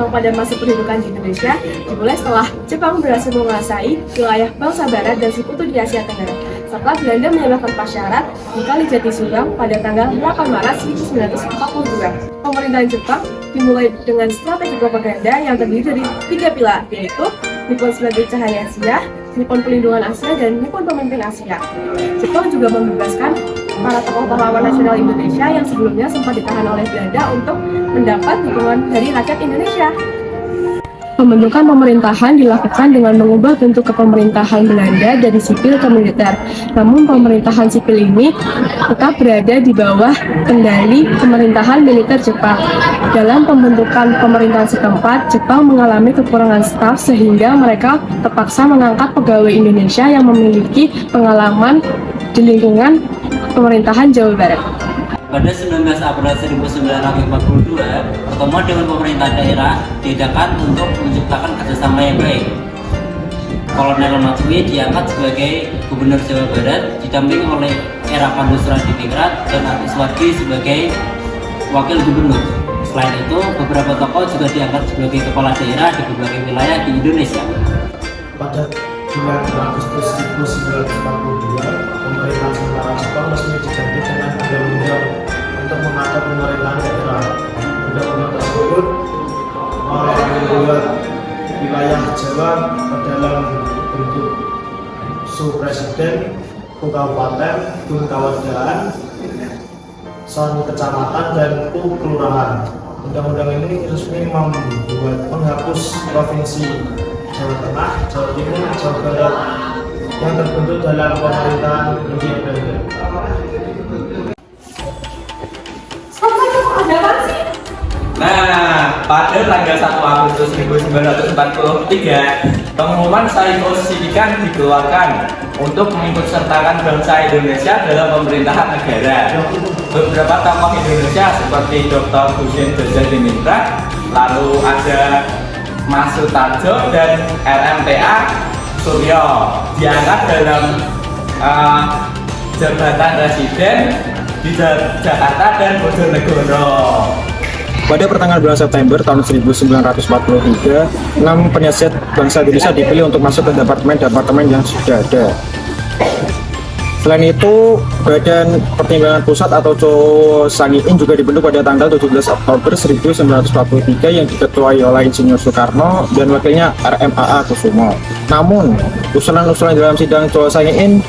berkembang pada masa pendudukan di Indonesia dimulai setelah Jepang berhasil menguasai wilayah bangsa Barat dan Sekutu di Asia Tenggara, serta Belanda menyebabkan pasyarat di Kali Jati Subang pada tanggal 8 Maret 1942. Pemerintahan Jepang dimulai dengan strategi propaganda yang terdiri dari 3 pilar, yaitu Nippon sebagai cahaya Asia, Nippon pelindungan Asia, dan Nippon pemimpin Asia. Jepang juga membebaskan para tokoh pahlawan nasional Indonesia yang sebelumnya sempat ditahan oleh Belanda untuk mendapat dukungan dari rakyat Indonesia. Pembentukan pemerintahan dilakukan dengan mengubah bentuk kepemerintahan Belanda dari sipil ke militer. Namun pemerintahan sipil ini tetap berada di bawah kendali pemerintahan militer Jepang. Dalam pembentukan pemerintahan setempat, Jepang mengalami kekurangan staf sehingga mereka terpaksa mengangkat pegawai Indonesia yang memiliki pengalaman di lingkungan pemerintahan Jawa Barat. Pada 19 April 1942, pertemuan dengan pemerintah daerah diadakan untuk menciptakan kerjasama yang baik. Kolonel Matsui diangkat sebagai Gubernur Jawa Barat, didampingi oleh Era Pandusra Diningrat dan Atiswadi sebagai Wakil Gubernur. Selain itu, beberapa tokoh juga diangkat sebagai kepala daerah di berbagai wilayah di Indonesia. Pada bulan Agustus 1942, pemerintahan sementara Jepang resmi diganti dengan undang-undang untuk mengatur pemerintahan daerah. Undang-undang tersebut membuat wilayah Jawa dalam bentuk Su-Presiden, Kabupaten, Kawadan, Son Kecamatan, dan Kelurahan. Undang-undang ini resmi menghapus provinsi Jawa Tengah, Jawa Timur, Jawa Barat yang terbentuk dalam pemerintahan Hindia Belanda. Nah, pada tanggal 1 Agustus 1943, pengumuman Saiko Shikikan dikeluarkan untuk mengikut sertakan bangsa Indonesia dalam pemerintahan negara. Beberapa tokoh Indonesia seperti Dr. Husein Diningrat, lalu ada Mas Sutarjo dan RMTA Suryo diangkat dalam jabatan residen di Jakarta dan Bojonegoro. Pada pertengahan bulan September tahun 1943, 6 penyiasat bangsa Indonesia dipilih untuk masuk ke departemen yang sudah ada. Selain itu, Badan Pertimbangan Pusat atau Sangiin juga dibentuk pada tanggal 17 Oktober 1943 yang diketuai oleh Insinyur Soekarno dan wakilnya RMAA Kusumo. Namun, usulan-usulan dalam sidang Sangiin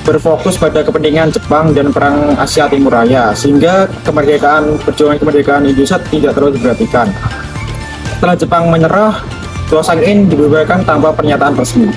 berfokus pada kepentingan Jepang dan Perang Asia Timur Raya, sehingga perjuangan kemerdekaan Indonesia tidak terlalu diperhatikan. Setelah Jepang menyerah, Sangiin dibubarkan tanpa pernyataan resmi.